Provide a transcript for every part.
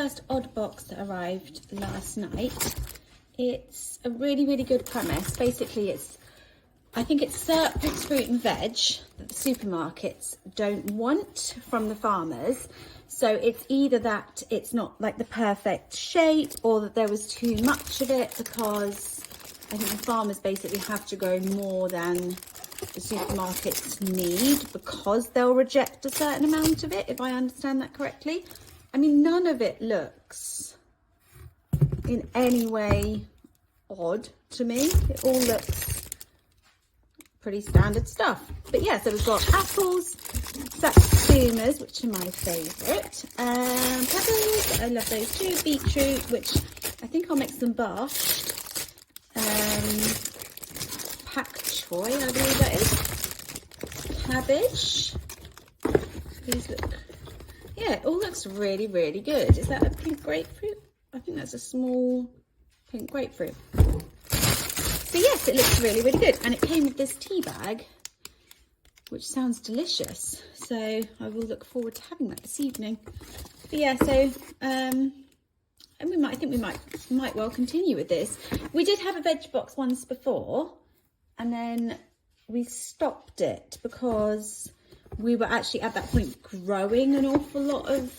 first odd box that arrived last night. It's a really, really good premise. Basically, I think it's surplus fruit and veg that the supermarkets don't want from the farmers. So it's either that it's not like the perfect shape, or that there was too much of it, because I think the farmers basically have to grow more than the supermarkets need, because they'll reject a certain amount of it, if I understand that correctly. I mean, none of it looks in any way odd to me. It all looks pretty standard stuff. But yeah, so we've got apples, satsumas, which are my favourite, peppers, I love those too, beetroot, which I think I'll make some bashed, pak choy, I believe that is, cabbage. These look, yeah, it all looks really, really good. Is that a pink grapefruit? I think that's a small pink grapefruit. So yes, it looks really, really good. And it came with this tea bag, which sounds delicious. So I will look forward to having that this evening. But yeah, so and I think we might well continue with this. We did have a veg box once before, and then we stopped it because we were actually at that point growing an awful lot of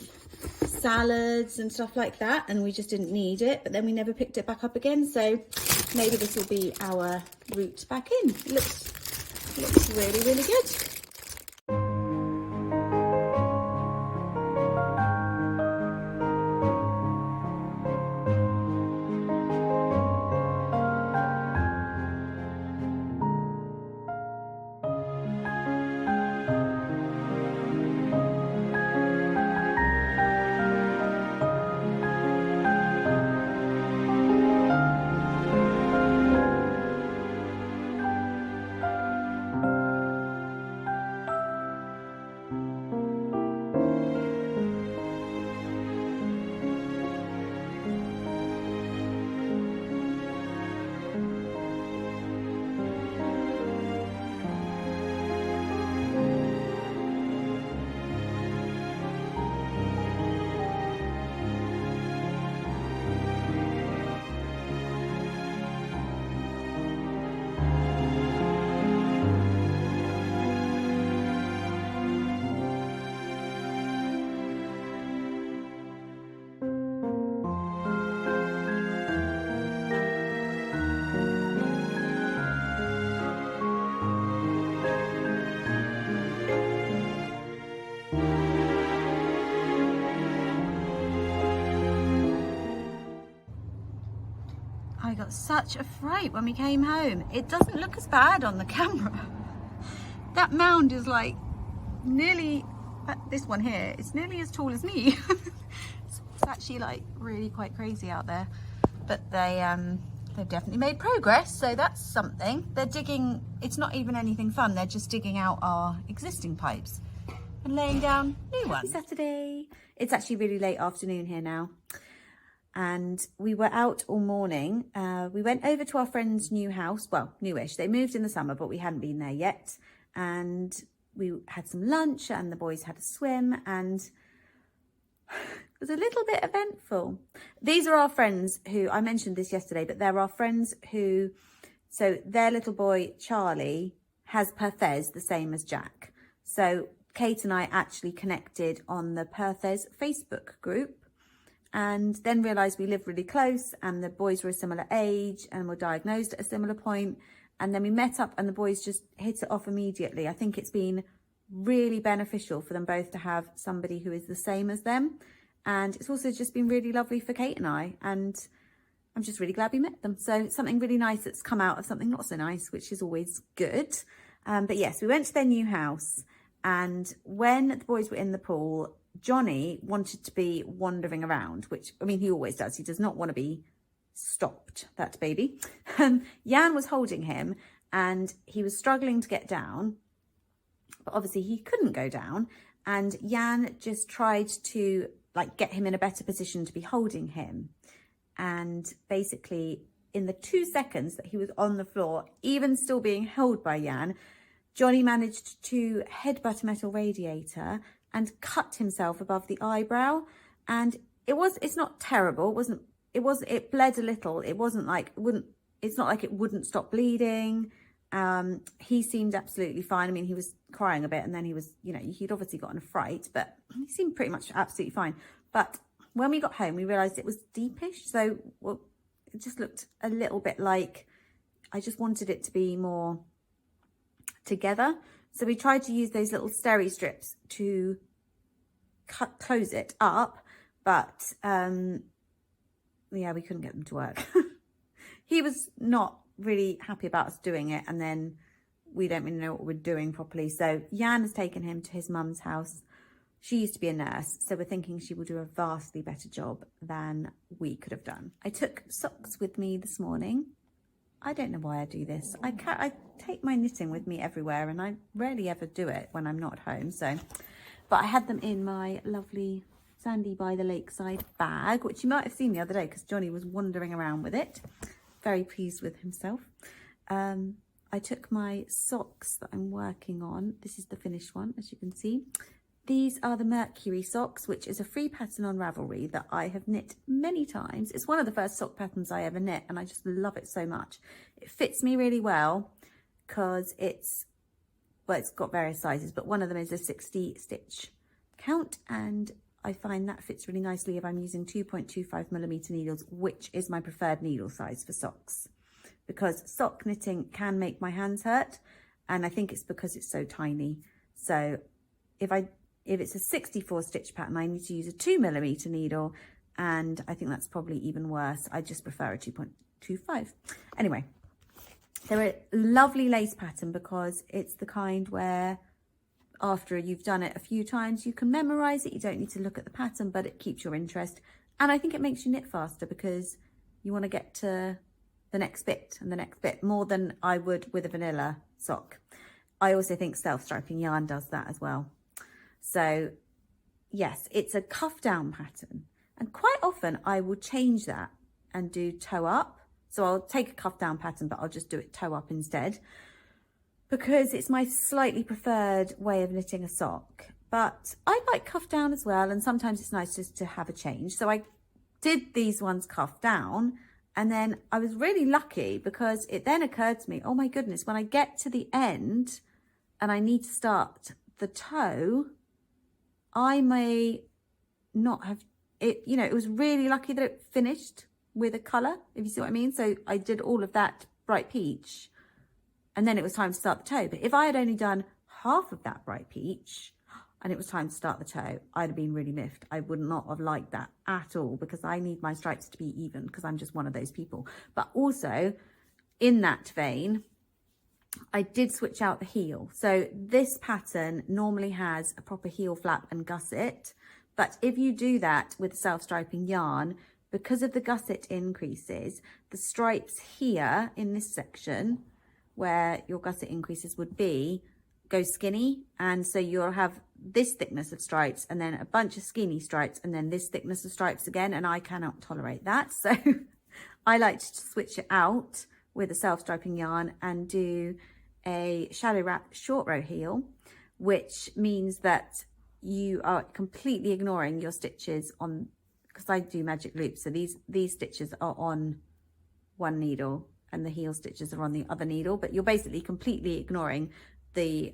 salads and stuff like that, and we just didn't need it. But then we never picked it back up again, so maybe this will be our route back in. It looks really, really good. I got such a fright when we came home. It doesn't look as bad on the camera. That mound is like nearly, this one here, it's nearly as tall as me. It's actually like really quite crazy out there. But they've definitely made progress, so that's something. They're digging, it's not even anything fun, they're just digging out our existing pipes and laying down new ones. Happy Saturday. It's actually really late afternoon here now. And we were out all morning. We went over to our friend's new house, well, newish. They moved in the summer, but we hadn't been there yet. And we had some lunch and the boys had a swim, and it was a little bit eventful. These are our friends who, I mentioned this yesterday, but they're our friends who, so their little boy, Charlie, has Perthes, the same as Jack. So Kate and I actually connected on the Perthes Facebook group, and then realised we lived really close and the boys were a similar age and were diagnosed at a similar point. And then we met up and the boys just hit it off immediately. I think it's been really beneficial for them both to have somebody who is the same as them. And it's also just been really lovely for Kate and I. And I'm just really glad we met them. So something really nice that's come out of something not so nice, which is always good. But yes, we went to their new house. And when the boys were in the pool, Johnny wanted to be wandering around, which, I mean, he always does. He does not want to be stopped, that baby. Jan was holding him and he was struggling to get down, but obviously he couldn't go down. And Jan just tried to like get him in a better position to be holding him. And basically in the 2 seconds that he was on the floor, even still being held by Jan, Johnny managed to headbutt a metal radiator and cut himself above the eyebrow. And it's not terrible. It bled a little. It wasn't like, it's not like it wouldn't stop bleeding. He seemed absolutely fine. I mean, he was crying a bit, and then he was, you know, he'd obviously gotten a fright, but he seemed pretty much absolutely fine. But when we got home, we realized it was deepish. So, well, it just looked a little bit like, I just wanted it to be more together. So we tried to use those little steri strips to close it up, but yeah, we couldn't get them to work. He was not really happy about us doing it, and then we don't really know what we're doing properly. So Jan has taken him to his mum's house. She used to be a nurse, so we're thinking she will do a vastly better job than we could have done. I took socks with me this morning. I don't know why I do this. I take my knitting with me everywhere, and I rarely ever do it when I'm not home. So, but I had them in my lovely Sandy by the Lakeside bag, which you might have seen the other day because Johnny was wandering around with it. Very pleased with himself. I took my socks that I'm working on. This is the finished one, as you can see. These are the Mercury socks, which is a free pattern on Ravelry that I have knit many times. It's one of the first sock patterns I ever knit, and I just love it so much. It fits me really well because it's got various sizes, but one of them is a 60 stitch count, and I find that fits really nicely if I'm using 2.25mm needles, which is my preferred needle size for socks, because sock knitting can make my hands hurt, and I think it's because it's so tiny. So if it's a 64 stitch pattern, I need to use a 2mm needle, and I think that's probably even worse. I just prefer a 2.25. Anyway, they're a lovely lace pattern because it's the kind where after you've done it a few times, you can memorize it. You don't need to look at the pattern, but it keeps your interest. And I think it makes you knit faster because you want to get to the next bit and the next bit more than I would with a vanilla sock. I also think self-striping yarn does that as well. So yes, it's a cuff down pattern, and quite often I will change that and do toe up. So I'll take a cuff down pattern, but I'll just do it toe up instead, because it's my slightly preferred way of knitting a sock. But I like cuff down as well, and sometimes it's nice just to have a change. So I did these ones cuff down, and then I was really lucky because it then occurred to me, oh my goodness, when I get to the end and I need to start the toe, I may not have it, you know, it was really lucky that it finished with a colour, if you see what I mean. So I did all of that bright peach, and then it was time to start the toe. But if I had only done half of that bright peach and it was time to start the toe, I'd have been really miffed. I would not have liked that at all, because I need my stripes to be even, because I'm just one of those people. But also in that vein, I did switch out the heel. So this pattern normally has a proper heel flap and gusset, but if you do that with self-striping yarn, because of the gusset increases, the stripes here in this section where your gusset increases would be, go skinny, and so you'll have this thickness of stripes and then a bunch of skinny stripes and then this thickness of stripes again, and I cannot tolerate that. So I like to switch it out with a self-striping yarn and do a shallow wrap short row heel, which means that you are completely ignoring your stitches on, because I do magic loops, so these stitches are on one needle and the heel stitches are on the other needle, but you're basically completely ignoring the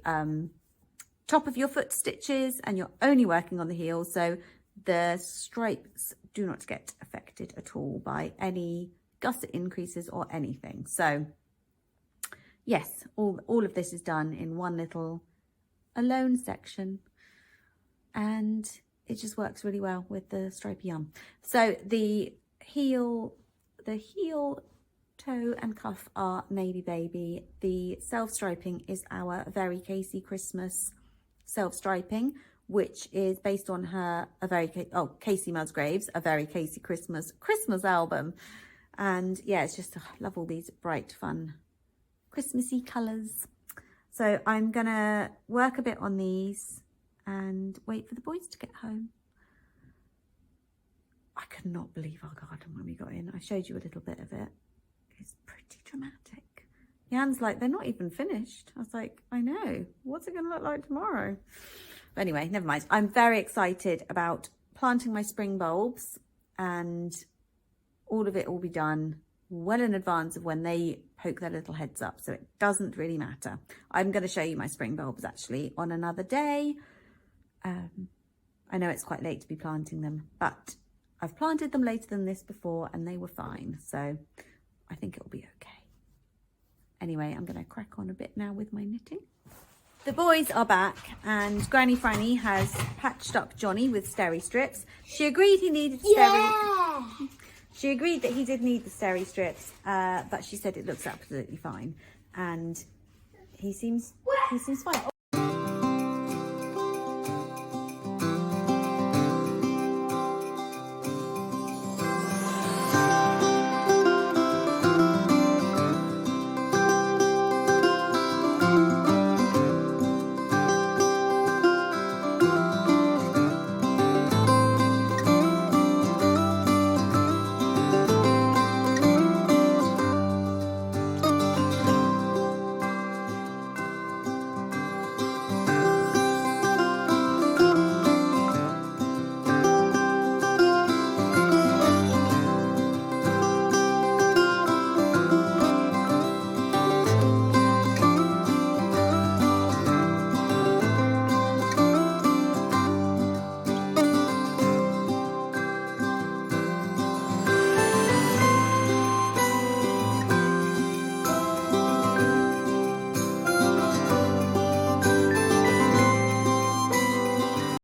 top of your foot stitches, and you're only working on the heel, so the stripes do not get affected at all by any gusset increases or anything. So yes, all of this is done in one little alone section, and it just works really well with the stripy yarn. So the heel, toe and cuff are Navy Baby. The self-striping is our Very Casey Christmas self-striping, which is based on her Casey Musgraves, A Very Casey Christmas album. And yeah, it's just, I love all these bright, fun, Christmassy colours. So I'm gonna work a bit on these and wait for the boys to get home. I could not believe our garden when we got in. I showed you a little bit of it. It's pretty dramatic. Jan's like, they're not even finished. I was like, I know. What's it going to look like tomorrow? But anyway, never mind. I'm very excited about planting my spring bulbs. and all of it will be done well in advance of when they poke their little heads up, so it doesn't really matter. I'm going to show you my spring bulbs actually on another day. I know it's quite late to be planting them, but I've planted them later than this before and they were fine, so I think it'll be okay. Anyway, I'm going to crack on a bit now with my knitting. The boys are back and Granny Franny has patched up Johnny with steri strips. She agreed he needed She agreed that he did need the steri strips, but she said it looks absolutely fine, and he seems fine.